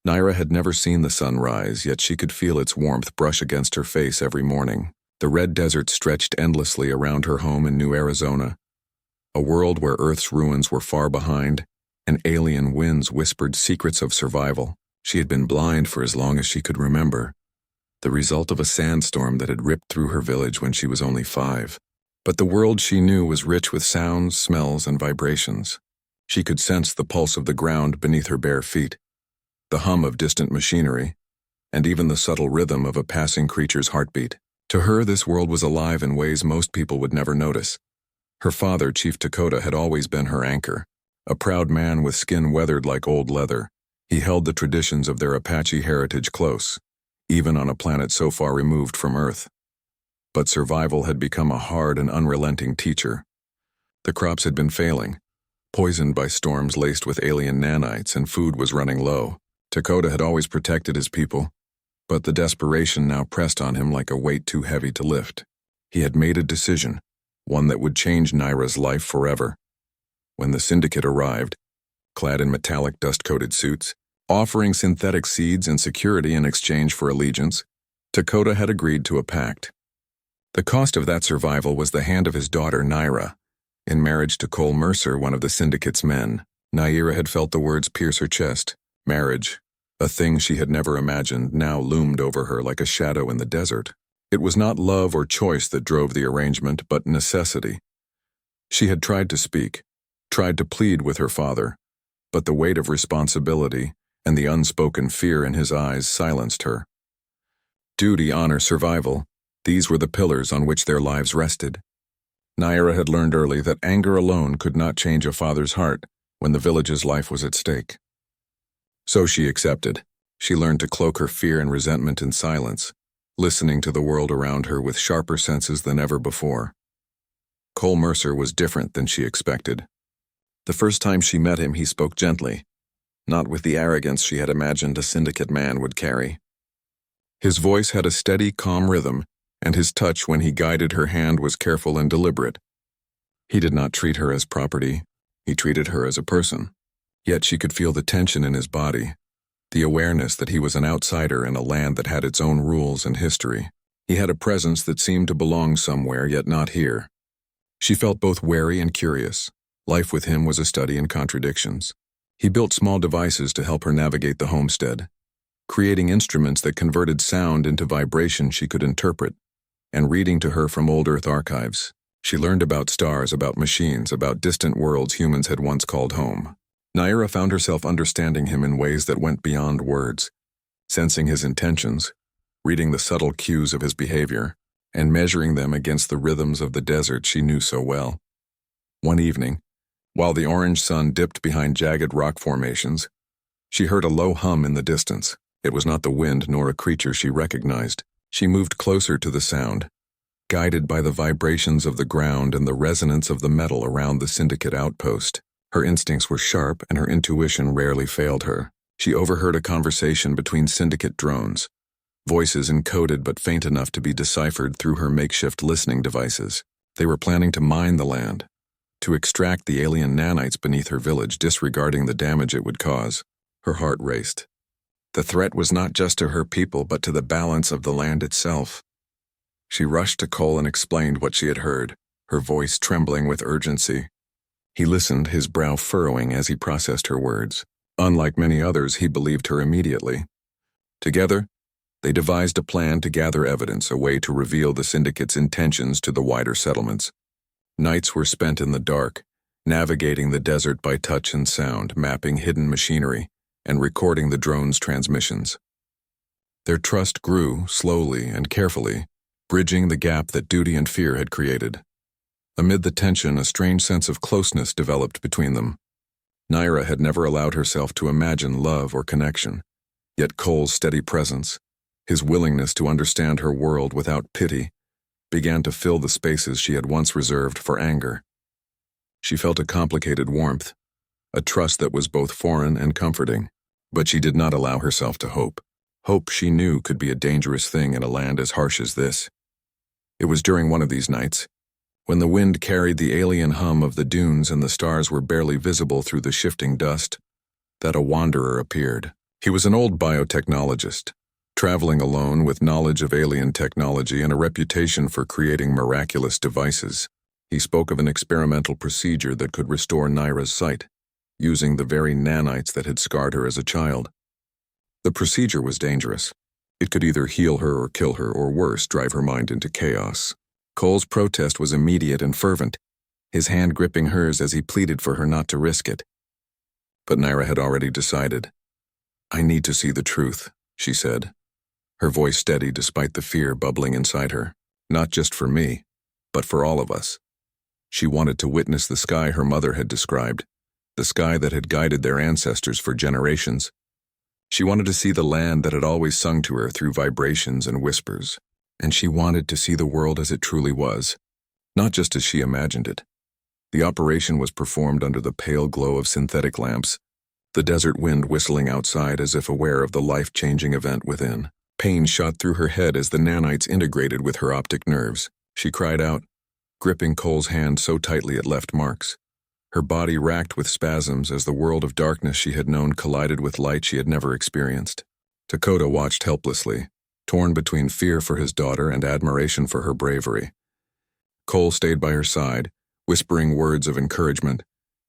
Naira had never seen the sun rise, yet she could feel its warmth brush against her face every morning. The red desert stretched endlessly around her home in New Arizona, a world where Earth's ruins were far behind, and alien winds whispered secrets of survival. She had been blind for as long as she could remember, the result of a sandstorm that had ripped through her village when she was only 5. But the world she knew was rich with sounds, smells, and vibrations. She could sense the pulse of the ground beneath her bare feet, the hum of distant machinery, and even the subtle rhythm of a passing creature's heartbeat. To her, this world was alive in ways most people would never notice. Her father, Chief Dakota, had always been her anchor, a proud man with skin weathered like old leather. He held the traditions of their Apache heritage close, even on a planet so far removed from Earth. But survival had become a hard and unrelenting teacher. The crops had been failing, poisoned by storms laced with alien nanites, and food was running low. Dakota had always protected his people, but the desperation now pressed on him like a weight too heavy to lift. He had made a decision, one that would change Naira's life forever. When the syndicate arrived, clad in metallic dust-coated suits, offering synthetic seeds and security in exchange for allegiance, Dakota had agreed to a pact. The cost of that survival was the hand of his daughter Naira. In marriage to Cole Mercer, one of the syndicate's men, Naira had felt the words pierce her chest. Marriage, a thing she had never imagined, now loomed over her like a shadow in the desert. It was not love or choice that drove the arrangement, but necessity. She had tried to speak, tried to plead with her father, but the weight of responsibility and the unspoken fear in his eyes silenced her. Duty, honor, survival, these were the pillars on which their lives rested. Naira had learned early that anger alone could not change a father's heart when the village's life was at stake. So she accepted. She learned to cloak her fear and resentment in silence, listening to the world around her with sharper senses than ever before. Cole Mercer was different than she expected. The first time she met him, he spoke gently, not with the arrogance she had imagined a syndicate man would carry. His voice had a steady, calm rhythm, and his touch when he guided her hand was careful and deliberate. He did not treat her as property, he treated her as a person. Yet she could feel the tension in his body, the awareness that he was an outsider in a land that had its own rules and history. He had a presence that seemed to belong somewhere, yet not here. She felt both wary and curious. Life with him was a study in contradictions. He built small devices to help her navigate the homestead, creating instruments that converted sound into vibration she could interpret, and reading to her from old Earth archives. She learned about stars, about machines, about distant worlds humans had once called home. Naira found herself understanding him in ways that went beyond words, sensing his intentions, reading the subtle cues of his behavior, and measuring them against the rhythms of the desert she knew so well. One evening, while the orange sun dipped behind jagged rock formations, she heard a low hum in the distance. It was not the wind nor a creature she recognized. She moved closer to the sound, guided by the vibrations of the ground and the resonance of the metal around the syndicate outpost. Her instincts were sharp and her intuition rarely failed her. She overheard a conversation between syndicate drones, voices encoded but faint enough to be deciphered through her makeshift listening devices. They were planning to mine the land, to extract the alien nanites beneath her village, disregarding the damage it would cause. Her heart raced. The threat was not just to her people, but to the balance of the land itself. She rushed to Cole and explained what she had heard, her voice trembling with urgency. He listened, his brow furrowing as he processed her words. Unlike many others, he believed her immediately. Together, they devised a plan to gather evidence, a way to reveal the syndicate's intentions to the wider settlements. Nights were spent in the dark, navigating the desert by touch and sound, mapping hidden machinery, and recording the drone's transmissions. Their trust grew, slowly and carefully, bridging the gap that duty and fear had created. Amid the tension, a strange sense of closeness developed between them. Naira had never allowed herself to imagine love or connection, yet Cole's steady presence, his willingness to understand her world without pity, began to fill the spaces she had once reserved for anger. She felt a complicated warmth, a trust that was both foreign and comforting, but she did not allow herself to hope. Hope, she knew, could be a dangerous thing in a land as harsh as this. It was during one of these nights, when the wind carried the alien hum of the dunes and the stars were barely visible through the shifting dust, that a wanderer appeared. He was an old biotechnologist, traveling alone with knowledge of alien technology and a reputation for creating miraculous devices. He spoke of an experimental procedure that could restore Naira's sight, using the very nanites that had scarred her as a child. The procedure was dangerous. It could either heal her or kill her, or worse, drive her mind into chaos. Cole's protest was immediate and fervent, his hand gripping hers as he pleaded for her not to risk it. But Naira had already decided. "I need to see the truth," she said, her voice steady despite the fear bubbling inside her. Not just for me, but for all of us. She wanted to witness the sky her mother had described, the sky that had guided their ancestors for generations. She wanted to see the land that had always sung to her through vibrations and whispers, and she wanted to see the world as it truly was, not just as she imagined it. The operation was performed under the pale glow of synthetic lamps, the desert wind whistling outside as if aware of the life-changing event within. Pain shot through her head as the nanites integrated with her optic nerves. She cried out, gripping Cole's hand so tightly it left marks. Her body racked with spasms as the world of darkness she had known collided with light she had never experienced. Dakota watched helplessly, torn between fear for his daughter and admiration for her bravery. Cole stayed by her side, whispering words of encouragement,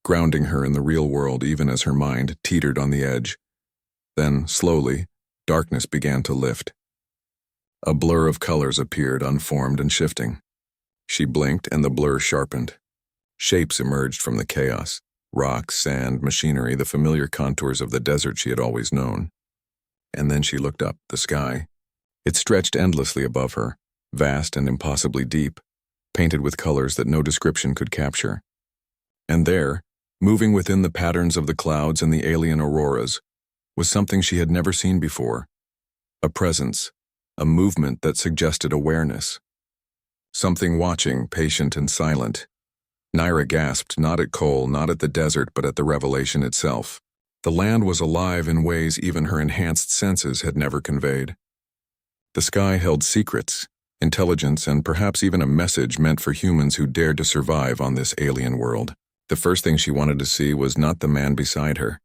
grounding her in the real world even as her mind teetered on the edge. Then, slowly, darkness began to lift. A blur of colors appeared, unformed and shifting. She blinked and the blur sharpened. Shapes emerged from the chaos. Rocks, sand, machinery, the familiar contours of the desert she had always known. And then she looked up, the sky. It stretched endlessly above her, vast and impossibly deep, painted with colors that no description could capture. And there, moving within the patterns of the clouds and the alien auroras, was something she had never seen before. A presence, a movement that suggested awareness. Something watching, patient and silent. Naira gasped, not at Cole, not at the desert, but at the revelation itself. The land was alive in ways even her enhanced senses had never conveyed. The sky held secrets, intelligence, and perhaps even a message meant for humans who dared to survive on this alien world. The first thing she wanted to see was not the man beside her,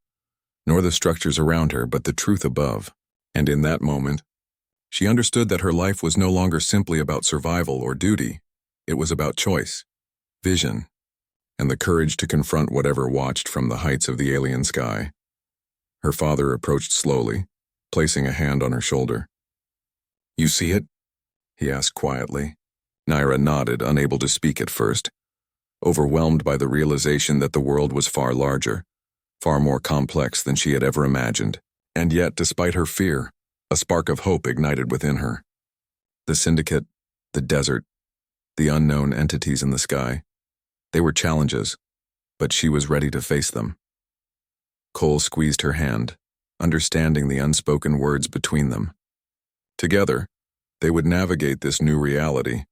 nor the structures around her, but the truth above. And in that moment, she understood that her life was no longer simply about survival or duty. It was about choice, vision, and the courage to confront whatever watched from the heights of the alien sky. Her father approached slowly, placing a hand on her shoulder. "You see it?" he asked quietly. Naira nodded, unable to speak at first, overwhelmed by the realization that the world was far larger, far more complex than she had ever imagined. And yet, despite her fear, a spark of hope ignited within her. The syndicate, the desert, the unknown entities in the sky. They were challenges, but she was ready to face them. Cole squeezed her hand, understanding the unspoken words between them. Together, they would navigate this new reality,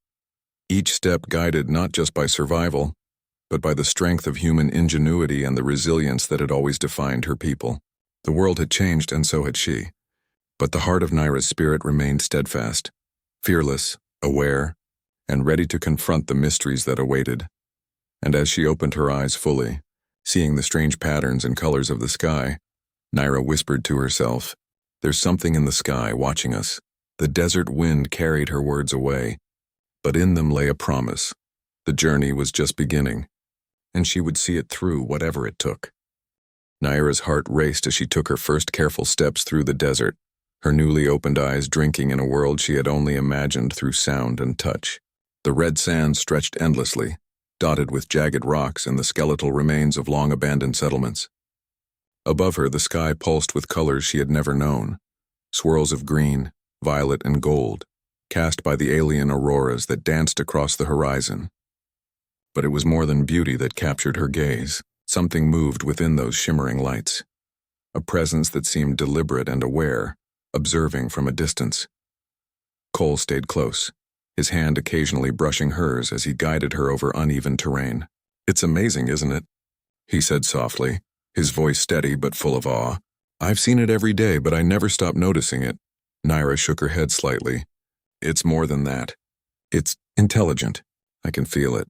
each step guided not just by survival, but by the strength of human ingenuity and the resilience that had always defined her people. The world had changed, and so had she. But the heart of Naira's spirit remained steadfast, fearless, aware, and ready to confront the mysteries that awaited. And as she opened her eyes fully, seeing the strange patterns and colors of the sky, Naira whispered to herself, "There's something in the sky watching us." The desert wind carried her words away, but in them lay a promise. The journey was just beginning, and she would see it through whatever it took. Naira's heart raced as she took her first careful steps through the desert, her newly opened eyes drinking in a world she had only imagined through sound and touch. The red sand stretched endlessly, dotted with jagged rocks and the skeletal remains of long-abandoned settlements. Above her, the sky pulsed with colors she had never known, swirls of green, violet, and gold, cast by the alien auroras that danced across the horizon. But it was more than beauty that captured her gaze. Something moved within those shimmering lights, a presence that seemed deliberate and aware, observing from a distance. Cole stayed close, his hand occasionally brushing hers as he guided her over uneven terrain. "It's amazing, isn't it?" he said softly, his voice steady but full of awe. "I've seen it every day, but I never stop noticing it." Naira shook her head slightly. "It's more than that. It's intelligent. I can feel it."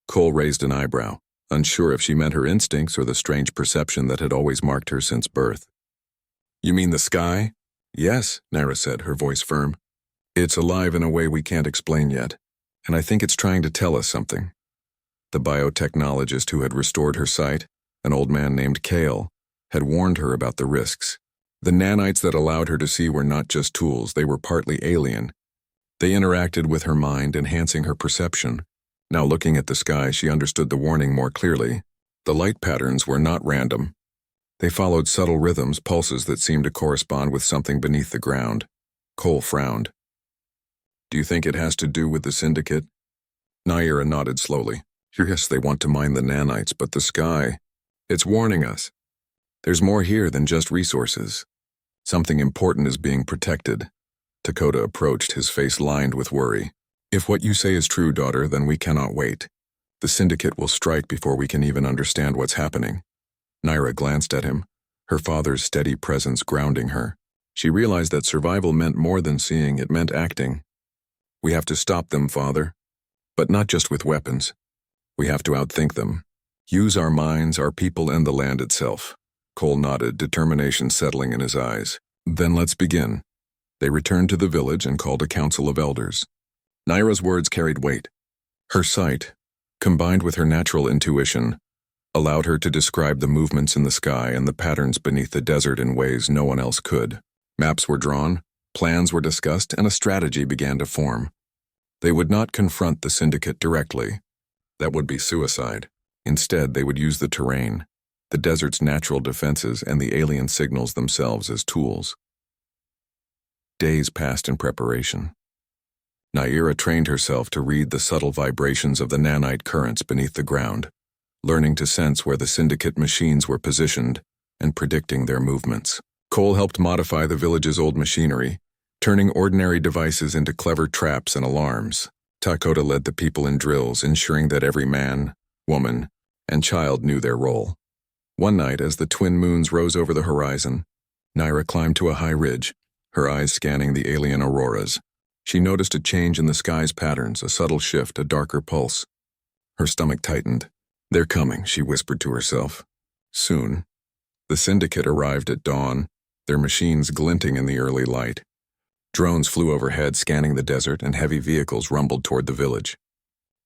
Cole raised an eyebrow, unsure if she meant her instincts or the strange perception that had always marked her since birth. You mean the sky? Yes, Naira said, her voice firm. It's alive in a way we can't explain yet, and I think it's trying to tell us something. The biotechnologist who had restored her sight, an old man named Kale, had warned her about the risks. The nanites that allowed her to see were not just tools, they were partly alien. They interacted with her mind, enhancing her perception. Now looking at the sky, she understood the warning more clearly. The light patterns were not random. They followed subtle rhythms, pulses that seemed to correspond with something beneath the ground. Cole frowned. Do you think it has to do with the syndicate? Naira nodded slowly. Yes, they want to mine the nanites, but the sky, it's warning us. There's more here than just resources. Something important is being protected. Dakota approached, his face lined with worry. If what you say is true, daughter, then we cannot wait. The syndicate will strike before we can even understand what's happening. Naira glanced at him, her father's steady presence grounding her. She realized that survival meant more than seeing, it meant acting. We have to stop them, father. But not just with weapons. We have to outthink them. Use our minds, our people, and the land itself. Cole nodded, determination settling in his eyes. Then let's begin. They returned to the village and called a council of elders. Naira's words carried weight. Her sight, combined with her natural intuition, allowed her to describe the movements in the sky and the patterns beneath the desert in ways no one else could. Maps were drawn, plans were discussed, and a strategy began to form. They would not confront the syndicate directly. That would be suicide. Instead, they would use the terrain, the desert's natural defenses, and the alien signals themselves as tools. Days passed in preparation. Naira trained herself to read the subtle vibrations of the nanite currents beneath the ground, learning to sense where the syndicate machines were positioned and predicting their movements. Cole helped modify the village's old machinery, turning ordinary devices into clever traps and alarms. Dakota led the people in drills, ensuring that every man, woman, and child knew their role. One night, as the twin moons rose over the horizon, Naira climbed to a high ridge, her eyes scanning the alien auroras. She noticed a change in the sky's patterns, a subtle shift, a darker pulse. Her stomach tightened. They're coming, she whispered to herself. Soon. The syndicate arrived at dawn, their machines glinting in the early light. Drones flew overhead, scanning the desert, and heavy vehicles rumbled toward the village.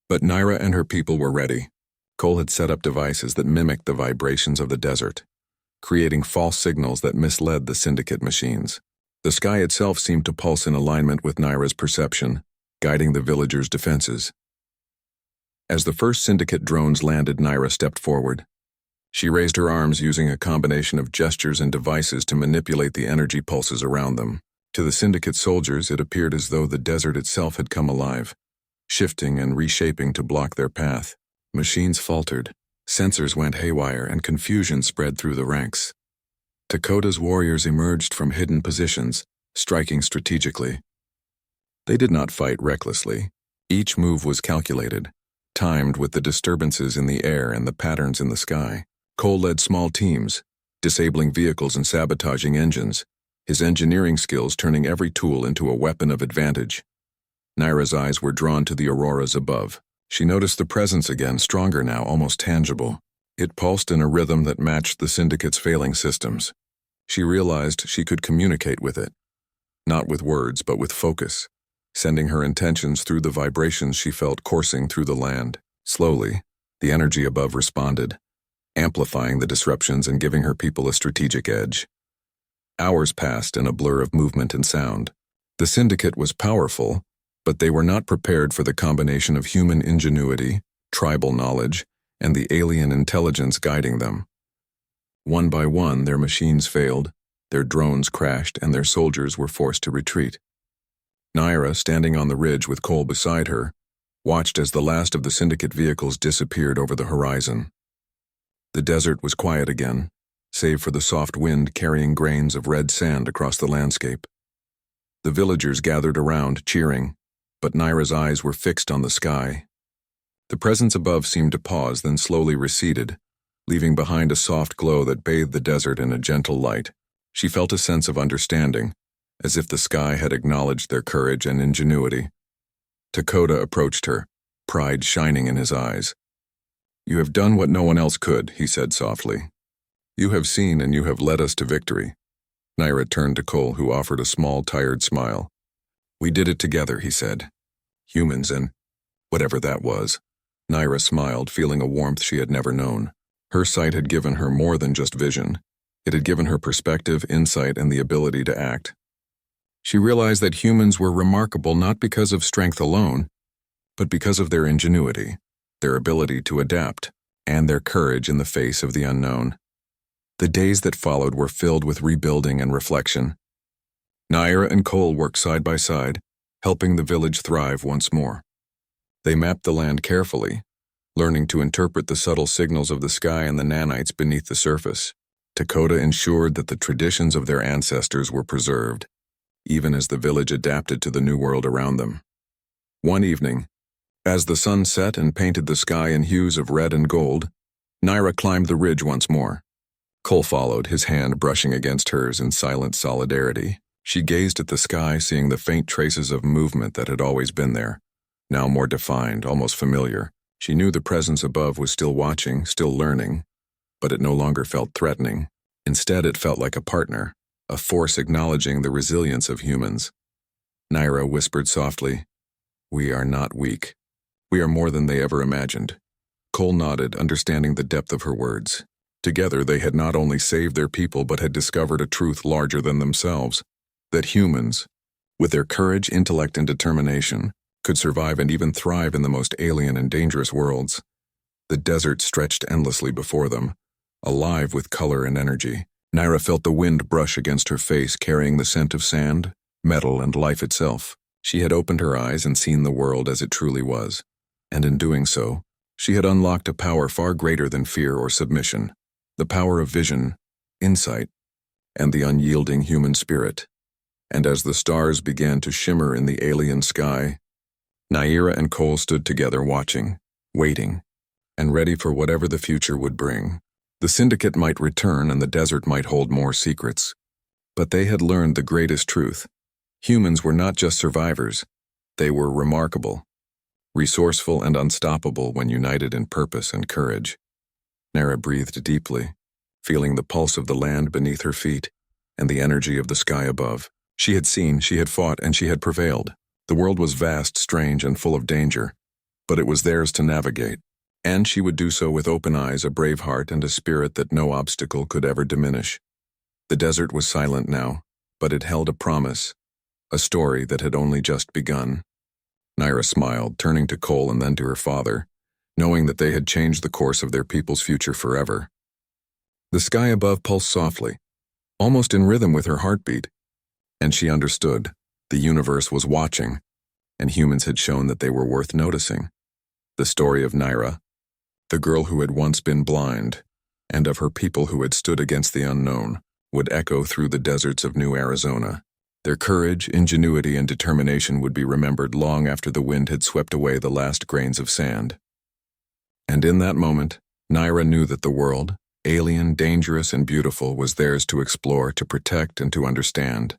But Naira and her people were ready. Cole had set up devices that mimicked the vibrations of the desert, creating false signals that misled the syndicate machines. The sky itself seemed to pulse in alignment with Naira's perception, guiding the villagers' defenses. As the first syndicate drones landed, Naira stepped forward. She raised her arms, using a combination of gestures and devices to manipulate the energy pulses around them. To the syndicate soldiers, it appeared as though the desert itself had come alive, shifting and reshaping to block their path. Machines faltered, sensors went haywire, and confusion spread through the ranks. Dakota's warriors emerged from hidden positions, striking strategically. They did not fight recklessly. Each move was calculated, timed with the disturbances in the air and the patterns in the sky. Cole led small teams, disabling vehicles and sabotaging engines, his engineering skills turning every tool into a weapon of advantage. Naira's eyes were drawn to the auroras above. She noticed the presence again, stronger now, almost tangible. It pulsed in a rhythm that matched the syndicate's failing systems. She realized she could communicate with it, not with words, but with focus, sending her intentions through the vibrations she felt coursing through the land. Slowly, the energy above responded, amplifying the disruptions and giving her people a strategic edge. Hours passed in a blur of movement and sound. The syndicate was powerful, but they were not prepared for the combination of human ingenuity, tribal knowledge, and the alien intelligence guiding them. One by one, their machines failed, their drones crashed, and their soldiers were forced to retreat. Naira, standing on the ridge with Cole beside her, watched as the last of the syndicate vehicles disappeared over the horizon. The desert was quiet again, save for the soft wind carrying grains of red sand across the landscape. The villagers gathered around, cheering, but Naira's eyes were fixed on the sky. The presence above seemed to pause, then slowly receded, leaving behind a soft glow that bathed the desert in a gentle light. She felt a sense of understanding, as if the sky had acknowledged their courage and ingenuity. Dakota approached her, pride shining in his eyes. "You have done what no one else could," he said softly. "You have seen and you have led us to victory. Naira turned to Cole, who offered a small, tired smile. "We did it together," he said. "Humans and whatever that was." Naira smiled, feeling a warmth she had never known. Her sight had given her more than just vision. It had given her perspective, insight, and the ability to act. She realized that humans were remarkable not because of strength alone, but because of their ingenuity, their ability to adapt, and their courage in the face of the unknown. The days that followed were filled with rebuilding and reflection. Naira and Cole worked side by side, helping the village thrive once more. They mapped the land carefully, learning to interpret the subtle signals of the sky and the nanites beneath the surface. Dakota ensured that the traditions of their ancestors were preserved, even as the village adapted to the new world around them. One evening, as the sun set and painted the sky in hues of red and gold, Naira climbed the ridge once more. Cole followed, his hand brushing against hers in silent solidarity. She gazed at the sky, seeing the faint traces of movement that had always been there, now more defined, almost familiar. She knew the presence above was still watching, still learning, but it no longer felt threatening. Instead, it felt like a partner, a force acknowledging the resilience of humans. Naira whispered softly, "We are not weak. We are more than they ever imagined." Cole nodded, understanding the depth of her words. Together, they had not only saved their people but had discovered a truth larger than themselves, that humans, with their courage, intellect, and determination, could survive and even thrive in the most alien and dangerous worlds. The desert stretched endlessly before them, alive with color and energy. Naira felt the wind brush against her face, carrying the scent of sand, metal, and life itself. She had opened her eyes and seen the world as it truly was, and in doing so, she had unlocked a power far greater than fear or submission, the power of vision, insight, and the unyielding human spirit. And as the stars began to shimmer in the alien sky, Naira and Cole stood together watching, waiting, and ready for whatever the future would bring. The syndicate might return and the desert might hold more secrets. But they had learned the greatest truth. Humans were not just survivors. They were remarkable, resourceful, and unstoppable when united in purpose and courage. Naira breathed deeply, feeling the pulse of the land beneath her feet and the energy of the sky above. She had seen, she had fought, and she had prevailed. The world was vast, strange, and full of danger, but it was theirs to navigate. And she would do so with open eyes, a brave heart, and a spirit that no obstacle could ever diminish. The desert was silent now, but it held a promise, a story that had only just begun. Naira smiled, turning to Cole and then to her father, knowing that they had changed the course of their people's future forever. The sky above pulsed softly, almost in rhythm with her heartbeat, and she understood. The universe was watching, and humans had shown that they were worth noticing. The story of Naira, the girl who had once been blind, and of her people who had stood against the unknown, would echo through the deserts of New Arizona. Their courage, ingenuity, and determination would be remembered long after the wind had swept away the last grains of sand. And in that moment, Naira knew that the world, alien, dangerous, and beautiful, was theirs to explore, to protect, and to understand.